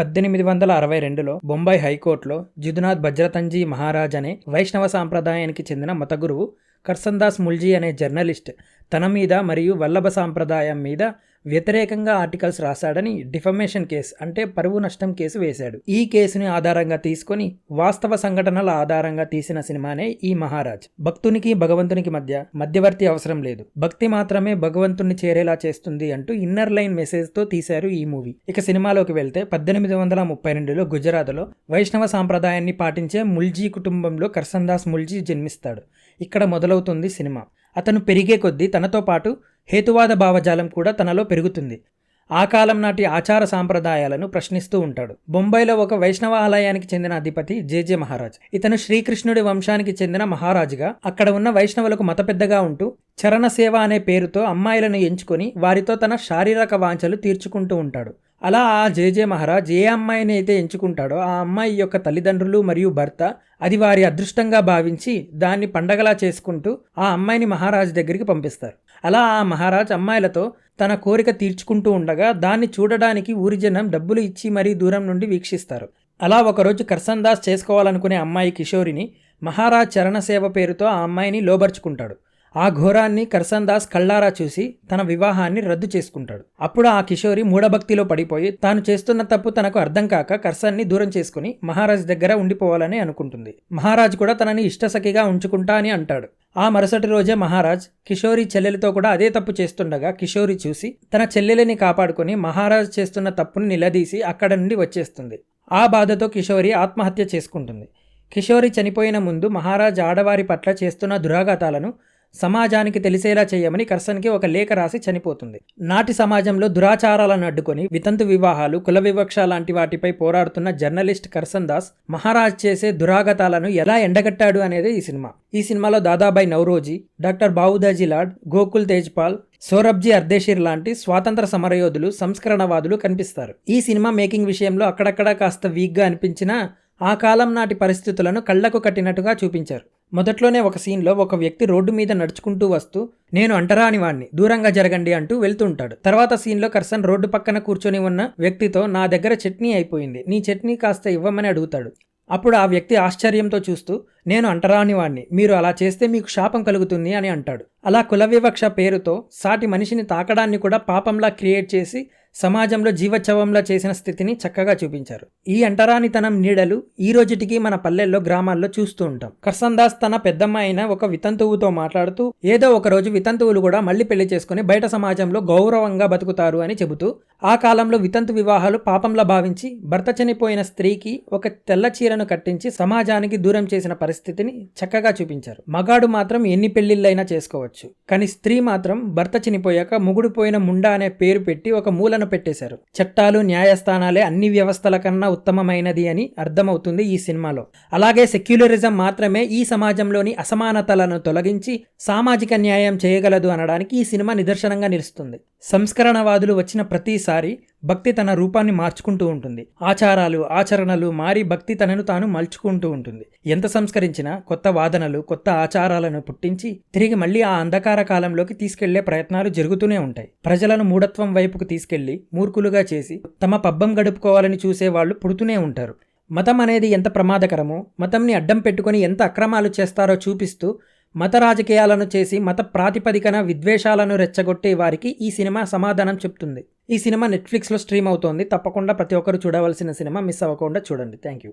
1862లో బొంబాయి హైకోర్టులో జుదునాథ్ భజ్రతంజీ మహారాజ్ అనే వైష్ణవ సాంప్రదాయానికి చెందిన మతగురువు కర్సన్దాస్ ముల్జీ అనే జర్నలిస్ట్ తన మీద మరియు వల్లభ సాంప్రదాయం మీద వ్యతిరేకంగా ఆర్టికల్స్ రాశాడని డిఫమేషన్ కేసు అంటే పరువు నష్టం కేసు వేశాడు. ఈ కేసుని ఆధారంగా తీసుకొని వాస్తవ సంఘటనల ఆధారంగా తీసిన సినిమానే ఈ మహారాజ్. భక్తునికి భగవంతునికి మధ్యవర్తి అవసరం లేదు, భక్తి మాత్రమే భగవంతుణ్ణి చేరేలా చేస్తుంది అంటూ ఇన్నర్ లైన్ మెసేజ్ తో తీశారు ఈ మూవీ. ఇక సినిమాలోకి వెళ్తే 1832లో గుజరాత్లో వైష్ణవ సాంప్రదాయాన్ని పాటించే ముల్జీ కుటుంబంలో కర్సన్దాస్ ముల్జీ జన్మిస్తాడు. ఇక్కడ మొదలవుతుంది సినిమా. అతను పెరిగే కొద్దీ తనతో పాటు హేతువాద భావజాలం కూడా తనలో పెరుగుతుంది. ఆ కాలం నాటి ఆచార సాంప్రదాయాలను ప్రశ్నిస్తూ ఉంటాడు. బొంబాయిలో ఒక వైష్ణవ ఆలయానికి చెందిన అధిపతి జేజే మహారాజ్. ఇతను శ్రీకృష్ణుడి వంశానికి చెందిన మహారాజుగా అక్కడ ఉన్న వైష్ణవులకు మత పెద్దగా ఉంటూ చరణ సేవ అనే పేరుతో అమ్మాయిలను ఎంచుకొని వారితో తన శారీరక వాంఛలు తీర్చుకుంటూ ఉంటాడు. అలా ఆ జేజే మహారాజ్ ఏ అమ్మాయిని అయితే ఎంచుకుంటాడో ఆ అమ్మాయి యొక్క తల్లిదండ్రులు మరియు భర్త అది వారి అదృష్టంగా భావించి దాన్ని పండగలా చేసుకుంటూ ఆ అమ్మాయిని మహారాజ్ దగ్గరికి పంపిస్తారు. అలా ఆ మహారాజ్ అమ్మాయిలతో తన కోరిక తీర్చుకుంటూ ఉండగా దాన్ని చూడడానికి ఊరి జనం డబ్బులు ఇచ్చి మరీ దూరం నుండి వీక్షిస్తారు. అలా ఒకరోజు కర్సన్దాస్ చేసుకోవాలనుకునే అమ్మాయి కిషోరిని మహారాజ్ చరణసేవ పేరుతో ఆ అమ్మాయిని లోబర్చుకుంటాడు. ఆ ఘోరాన్ని కర్సన్దాస్ కళ్ళారా చూసి తన వివాహాన్ని రద్దు చేసుకుంటాడు. అప్పుడు ఆ కిషోరి మూఢభక్తిలో పడిపోయి తాను చేస్తున్న తప్పు తనకు అర్థం కాక కర్సన్ని దూరం చేసుకుని మహారాజ్ దగ్గర ఉండిపోవాలని అనుకుంటుంది. మహారాజ్ కూడా తనని ఇష్టసఖిగా ఉంచుకుంటా అని అంటాడు. ఆ మరుసటి రోజే మహారాజ్ కిషోరి చెల్లెలితో కూడా అదే తప్పు చేస్తుండగా కిషోరి చూసి తన చెల్లెలిని కాపాడుకొని మహారాజ్ చేస్తున్న తప్పుని నిలదీసి అక్కడ నుండి వచ్చేస్తుంది. ఆ బాధతో కిషోరి ఆత్మహత్య చేసుకుంటుంది. కిషోరి చనిపోయిన ముందు మహారాజ్ ఆడవారి పట్ల చేస్తున్న దురాఘాతాలను సమాజానికి తెలిసేలా చేయమని కర్సన్కి ఒక లేఖ రాసి చనిపోతుంది. నాటి సమాజంలో దురాచారాలను అడ్డుకొని వితంతు వివాహాలు, కుల వివక్ష లాంటి వాటిపై పోరాడుతున్న జర్నలిస్ట్ కర్సన్దాస్ మహారాజ్ చేసే దురాఘాతాలను ఎలా ఎండగట్టాడు అనేది ఈ సినిమా. ఈ సినిమాలో దాదాబాయి నౌరోజీ, డాక్టర్ బావుదాజీ లాడ్, గోకుల్ తేజ్పాల్, సోరబ్జీ అర్దేశీర్ లాంటి స్వాతంత్ర సమరయోధులు, సంస్కరణవాదులు కనిపిస్తారు. ఈ సినిమా మేకింగ్ విషయంలో అక్కడక్కడ కాస్త వీక్గా అనిపించినా ఆ కాలం నాటి పరిస్థితులను కళ్లకు కట్టినట్టుగా చూపించారు. మొదట్లోనే ఒక సీన్లో ఒక వ్యక్తి రోడ్డు మీద నడుచుకుంటూ వస్తూ నేను అంటరాని వాణ్ణి, దూరంగా జరగండి అంటూ వెళ్తుంటాడు. తర్వాత సీన్లో కర్సన్ రోడ్డు పక్కన కూర్చొని ఉన్న వ్యక్తితో నా దగ్గర చట్నీ అయిపోయింది, నీ చట్నీ కాస్త ఇవ్వమని అడుగుతాడు. అప్పుడు ఆ వ్యక్తి ఆశ్చర్యంతో చూస్తూ నేను అంటరాని వాణ్ణి, మీరు అలా చేస్తే మీకు శాపం కలుగుతుంది అని అంటాడు. అలా కుల వివక్ష పేరుతో సాటి మనిషిని తాకడాన్ని కూడా పాపంలా క్రియేట్ చేసి సమాజంలో జీవోత్సవంలా చేసిన స్థితిని చక్కగా చూపించారు. ఈ అంటరానితనం నీడలు ఈ రోజుటికి మన పల్లెల్లో, గ్రామాల్లో చూస్తూ ఉంటాం. కర్సన్దాస్ తన పెద్దమ్మ అయిన ఒక వితంతువుతో మాట్లాడుతూ ఏదో ఒక రోజు వితంతువులు కూడా మళ్ళీ పెళ్లి చేసుకుని బయట సమాజంలో గౌరవంగా బతుకుతారు అని చెబుతూ ఆ కాలంలో వితంతు వివాహాలు పాపంలా భావించి భర్త చనిపోయిన స్త్రీకి ఒక తెల్ల చీరను కట్టించి సమాజానికి దూరం చేసిన పరిస్థితిని చక్కగా చూపించారు. మగాడు మాత్రం ఎన్ని పెళ్లిళ్ళైనా చేసుకోవచ్చు, కానీ స్త్రీ మాత్రం భర్త చనిపోయాక మొగుడు పోయిన ముండా అనే పేరు పెట్టి ఒక మూలను పెట్టేశారు. చట్టాలు, న్యాయస్థానాలే అన్ని వ్యవస్థల కన్నా ఉత్తమమైనది అని అర్థమవుతుంది ఈ సినిమాలో. అలాగే సెక్యులరిజం మాత్రమే ఈ సమాజంలోని అసమానతలను తొలగించి సామాజిక న్యాయం చేయగలదు అనడానికి ఈ సినిమా నిదర్శనంగా నిలుస్తుంది. సంస్కరణవాదులు వచ్చిన ప్రతిసారి భక్తి తన రూపాన్ని మార్చుకుంటూ ఉంటుంది. ఆచారాలు, ఆచరణలు మారి భక్తి తనను తాను మలుచుకుంటూ ఉంటుంది. ఎంత సంస్కరించినా కొత్త వాదనలు, కొత్త ఆచారాలను పుట్టించి తిరిగి మళ్ళీ ఆ అంధకార కాలంలోకి తీసుకెళ్లే ప్రయత్నాలు జరుగుతూనే ఉంటాయి. ప్రజలను మూఢత్వం వైపుకు తీసుకెళ్లి మూర్ఖులుగా చేసి తమ పబ్బం గడుపుకోవాలని చూసే వాళ్ళు పుడుతూనే ఉంటారు. మతం అనేది ఎంత ప్రమాదకరమో, మతంని అడ్డం పెట్టుకుని ఎంత అక్రమాలు చేస్తారో చూపిస్తూ మత రాజకీయాలను చేసి మత ప్రాతిపదికన విద్వేషాలను రెచ్చగొట్టే వారికి ఈ సినిమా సమాధానం చెప్తుంది. ఈ సినిమా నెట్ఫ్లిక్స్లో స్ట్రీమ్ అవుతోంది. తప్పకుండా ప్రతి ఒక్కరు చూడవలసిన సినిమా, మిస్ అవ్వకుండా చూడండి. Thank you.